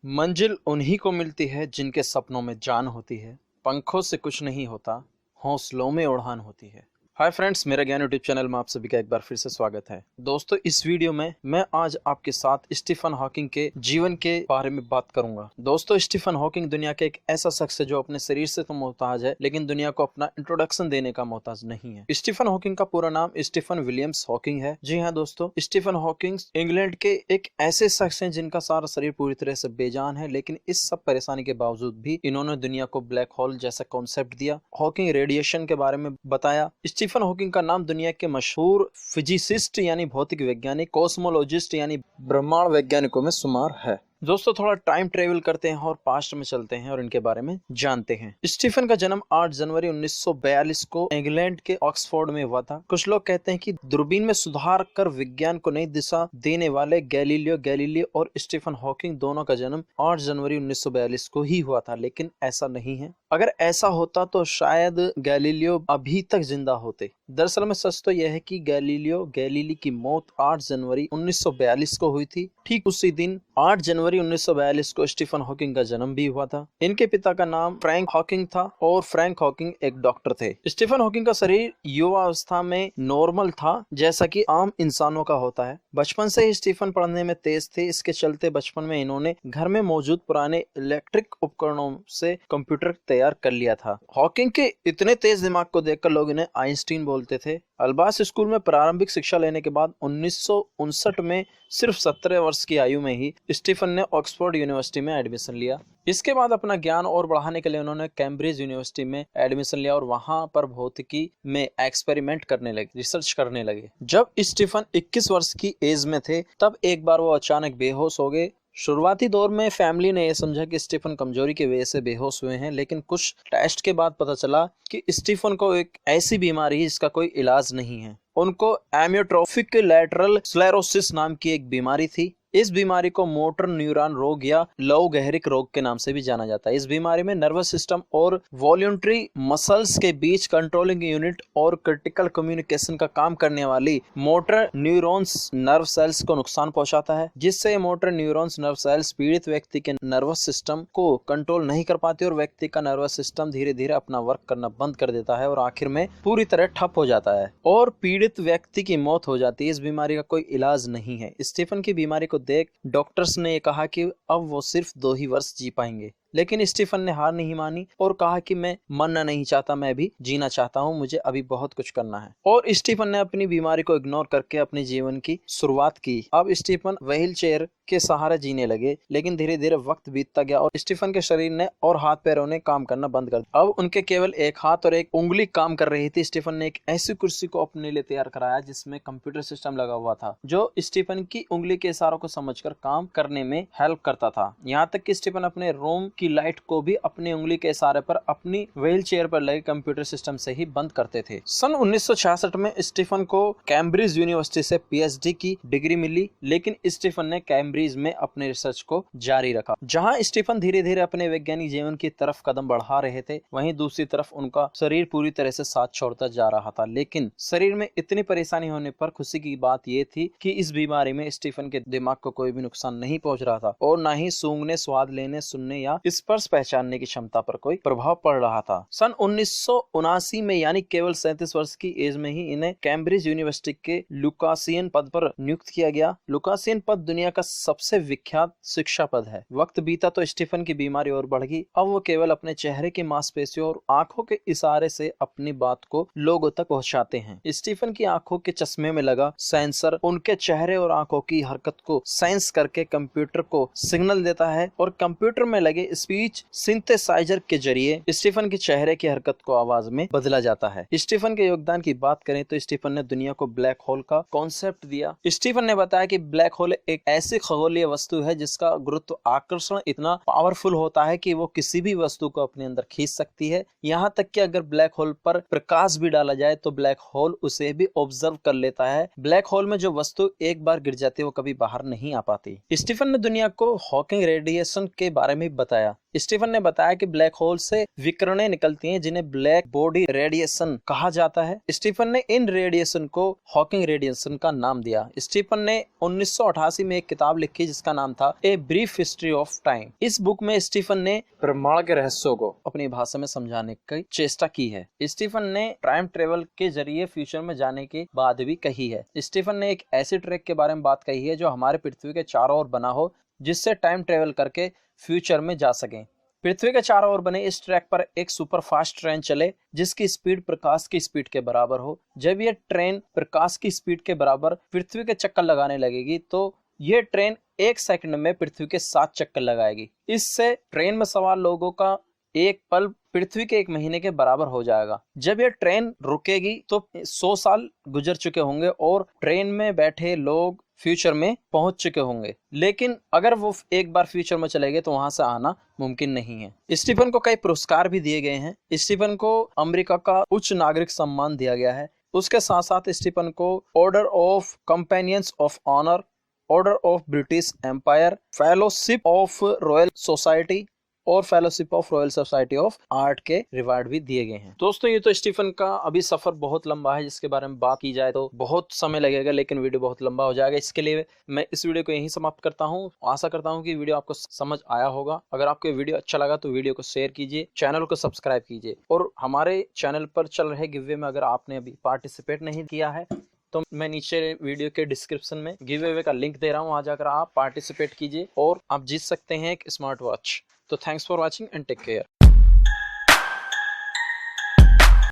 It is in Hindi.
मंजिल उन्हीं को मिलती है जिनके सपनों में जान होती है। पंखों से कुछ नहीं होता, हौसलों में उड़ान होती है। हाय फ्रेंड्स, मेरा ज्ञान यूट्यूब चैनल में आप सभी का एक बार फिर से स्वागत है। दोस्तों, इस वीडियो में मैं आज आपके साथ स्टीफन हॉकिंग के जीवन के बारे में बात करूंगा। दोस्तों, स्टीफन हॉकिंग दुनिया के एक ऐसा शख्स है जो अपने शरीर से तो मोहताज है, लेकिन दुनिया को अपना इंट्रोडक्शन देने का मोहताज नहीं है। स्टीफन हॉकिंग का पूरा नाम स्टीफन विलियम्स हॉकिंग है। जी हाँ दोस्तों, स्टीफन हॉकिंग इंग्लैंड के एक ऐसे शख्स हैं जिनका सारा शरीर पूरी तरह से बेजान है, लेकिन इस सब परेशानी के बावजूद भी इन्होंने दुनिया को ब्लैक होल जैसा कॉन्सेप्ट दिया। हॉकिंग रेडिएशन के बारे में बताया। स्टीफन हॉकिंग का नाम दुनिया के मशहूर फिजिसिस्ट यानी भौतिक वैज्ञानिक, कॉस्मोलॉजिस्ट यानी ब्रह्मांड वैज्ञानिकों में शुमार है। दोस्तों, थोड़ा टाइम ट्रेवल करते हैं और पास्ट में चलते हैं और इनके बारे में जानते हैं। स्टीफन का जन्म 8 जनवरी 1942 को इंग्लैंड के ऑक्सफोर्ड में हुआ था। कुछ लोग कहते हैं कि दूरबीन में सुधार कर विज्ञान को नई दिशा देने वाले गैलीलियो गैलीली और स्टीफन हॉकिंग दोनों का जन्म 8 जनवरी 1942 को ही हुआ था, लेकिन ऐसा नहीं है। अगर ऐसा होता तो शायद गैलीलियो अभी तक जिंदा होते। दरअसल में सच तो यह है कि गैलीलियो गैलीली की मौत 8 जनवरी 1942 को हुई थी। ठीक उसी दिन 8 जनवरी 1942 को स्टीफन हॉकिंग का जन्म भी हुआ था। इनके पिता का नाम फ्रैंक हॉकिंग था और फ्रैंक हॉकिंग एक डॉक्टर थे। स्टीफन हॉकिंग का शरीर युवावस्था में नॉर्मल था, जैसा कि आम इंसानों का होता है। बचपन से ही स्टीफन पढ़ने में तेज थे। इसके चलते बचपन में इन्होंने घर में मौजूद पुराने इलेक्ट्रिक उपकरणों से कंप्यूटर तैयार कर लिया था। हॉकिंग के इतने तेज दिमाग को देखकर लोग इन्हें आइंस्टीन बोलते थे। अल्बास स्कूल में प्रारंभिक शिक्षा लेने के बाद 1959 में सिर्फ 17 वर्ष की आयु में ही स्टीफन ने ऑक्सफोर्ड यूनिवर्सिटी में एडमिशन लिया। इसके बाद अपना ज्ञान और बढ़ाने के लिए उन्होंने कैम्ब्रिज यूनिवर्सिटी में एडमिशन लिया और वहां पर भौतिकी में एक्सपेरिमेंट करने लगे, रिसर्च करने लगे। जब स्टीफन 21 वर्ष की एज में थे, तब एक बार वो अचानक बेहोश हो गए। शुरुआती दौर में फैमिली ने यह समझा कि स्टीफन कमजोरी की वजह से बेहोश हुए हैं, लेकिन कुछ टेस्ट के बाद पता चला कि स्टीफन को एक ऐसी बीमारी है जिसका कोई इलाज नहीं है। उनको एमियोट्रोफिक लैटरल स्क्लेरोसिस नाम की एक बीमारी थी। इस बीमारी को मोटर न्यूरॉन रोग या लौ गहरिक रोग के नाम से भी जाना जाता है। इस बीमारी में नर्वस सिस्टम और वॉल्यूंटरी मसल्स के बीच कंट्रोलिंग यूनिट और क्रिटिकल कम्युनिकेशन का काम करने वाली मोटर न्यूरॉन्स नर्व सेल्स को नुकसान पहुंचाता है, जिससे मोटर न्यूरॉन्स नर्व सेल्स पीड़ित व्यक्ति के नर्वस सिस्टम को कंट्रोल नहीं कर पाते और व्यक्ति का नर्वस सिस्टम धीरे धीरे अपना वर्क करना बंद कर देता है और आखिर में पूरी तरह ठप हो जाता है और पीड़ित व्यक्ति की मौत हो जाती है। इस बीमारी का कोई इलाज नहीं है। स्टीफन की बीमारी को देख डॉक्टर्स ने कहा कि अब वो सिर्फ 2 ही वर्ष जी पाएंगे, लेकिन स्टीफन ने हार नहीं मानी और कहा कि मैं मरना नहीं चाहता, मैं भी जीना चाहता हूं, मुझे अभी बहुत कुछ करना है। और स्टीफन ने अपनी बीमारी को इग्नोर करके अपने जीवन की शुरुआत की। अब स्टीफन व्हील चेयर के सहारे जीने लगे, लेकिन धीरे धीरे वक्त बीतता गया और स्टीफन के शरीर ने और हाथ पैरों ने काम करना बंद कर दिया। अब उनके केवल एक हाथ और एक उंगली काम कर रही थी। स्टीफन ने एक ऐसी कुर्सी को अपने लिए तैयार कराया जिसमें कंप्यूटर सिस्टम लगा हुआ था, जो स्टीफन की उंगली के इशारों को समझकर काम करने में हेल्प करता था। यहाँ तक कि स्टीफन अपने रूम की लाइट को भी अपनी उंगली के इशारे पर अपनी व्हील चेयर पर लगे कंप्यूटर सिस्टम से ही बंद करते थे। सन 1966 में स्टीफन को कैम्ब्रिज यूनिवर्सिटी से पीएचडी की डिग्री मिली, लेकिन स्टीफन ने कैम्ब्रिज में अपने रिसर्च को जारी रखा। जहां स्टीफन धीरे धीरे अपने वैज्ञानिक जीवन की तरफ कदम बढ़ा रहे थे, वहीं दूसरी तरफ उनका शरीर पूरी तरह से साथ छोड़ता जा रहा था। लेकिन शरीर में इतनी परेशानी होने पर खुशी की बात यह थी कि इस बीमारी में स्टीफन के दिमाग को कोई भी नुकसान नहीं पहुंच रहा था और न ही सूंघने, स्वाद लेने, सुनने या स्पर्श पहचानने की क्षमता पर कोई प्रभाव पड़ रहा था। सन 1979 में, यानी केवल 37 वर्ष की एज में ही इन्हें कैम्ब्रिज यूनिवर्सिटी के लुकासियन पद पर नियुक्त किया गया। लुकासियन पद दुनिया का सबसे विख्यात शिक्षा पद है। वक्त बीता तो स्टीफन की बीमारी और बढ़ गई। अब वो केवल अपने चेहरे की मांसपेशियों और आंखों के इशारे से अपनी बात को लोगों तक पहुंचाते हैं। स्टीफन की आंखों के चश्मे में लगा सेंसर उनके चेहरे और आंखों की हरकत को सेंस करके कंप्यूटर को सिग्नल देता है और कंप्यूटर में लगे स्पीच सिंथेसाइजर के जरिए स्टीफन के चेहरे की हरकत को आवाज में बदला जाता है। स्टीफन के योगदान की बात करें तो स्टीफन ने दुनिया को ब्लैक होल का कॉन्सेप्ट दिया। स्टीफन ने बताया कि ब्लैक होल एक ऐसी खगोलीय वस्तु है जिसका गुरुत्व आकर्षण इतना पावरफुल होता है कि वो किसी भी वस्तु को अपने अंदर खींच सकती है। यहाँ तक कि अगर ब्लैक होल पर प्रकाश भी डाला जाए तो ब्लैक होल उसे भी ऑब्जर्व कर लेता है। ब्लैक होल में जो वस्तु एक बार गिर जाती है वो कभी बाहर नहीं आ पाती। स्टीफन ने दुनिया को हॉकिंग रेडिएशन के बारे में बताया। बताया। स्टीफन ने बताया कि ब्लैक होल से विकिरणें निकलती हैं जिन्हें ब्लैक बॉडी रेडिएशन कहा जाता है। स्टीफन ने इन रेडिएशन को हॉकिंग रेडिएशन का नाम दिया। स्टीफन ने 1988 में एक किताब लिखी जिसका नाम था a brief history of time. इस बुक में स्टीफन ने ब्रह्मांड के रहस्यों को अपनी भाषा में समझाने की चेष्टा की है। स्टीफन ने टाइम ट्रेवल के जरिए फ्यूचर में जाने की बात भी कही है। स्टीफन ने एक ऐसी ट्रैक के बारे में बात कही है जो हमारे पृथ्वी के चारों ओर बना हो, जिससे टाइम ट्रेवल करके फ्यूचर में जा सकें। पृथ्वी के चारों ओर बने इस ट्रैक पर एक सुपर फास्ट ट्रेन चले जिसकी स्पीड प्रकाश की स्पीड के बराबर हो। जब यह ट्रेन प्रकाश की स्पीड के बराबर पृथ्वी के चक्कर लगाने लगेगी तो यह ट्रेन 1 सेकंड में पृथ्वी के 7 चक्कर लगाएगी। इससे ट्रेन में सवार लोगों का एक पल पृथ्वी के 1 महीने के बराबर हो जाएगा। जब यह ट्रेन रुकेगी तो 100 साल गुजर चुके होंगे और ट्रेन में बैठे लोग फ्यूचर में पहुंच चुके होंगे। लेकिन अगर वो एक बार फ्यूचर में चले गए तो वहां से आना मुमकिन नहीं है। स्टीफन को कई पुरस्कार भी दिए गए हैं। स्टीफन को अमेरिका का उच्च नागरिक सम्मान दिया गया है। उसके साथ साथ स्टीफन को order of companions of honour, order of British empire, fellowship of royal society और fellowship of royal society of art के रिवार्ड भी दिए गए हैं। दोस्तों ये तो स्टीफन का अभी सफर बहुत लंबा है, जिसके बारे में बात की जाए तो बहुत समय लगेगा, लेकिन वीडियो बहुत लंबा हो जाएगा। इसके लिए मैं इस वीडियो को यहीं समाप्त करता हूं। आशा करता हूं कि वीडियो आपको समझ आया होगा। अगर आपको वीडियो अच्छा लगा तो वीडियो को शेयर कीजिए, चैनल को सब्सक्राइब कीजिए और हमारे चैनल पर चल रहे गिव अवे में अगर आपने अभी पार्टिसिपेट नहीं किया है तो मैं नीचे वीडियो के डिस्क्रिप्शन में गिव अवे का लिंक दे रहा हूँ, वहां जाकर आप पार्टिसिपेट कीजिए और आप जीत सकते हैं एक स्मार्ट वॉच। तो thanks for watching and take care.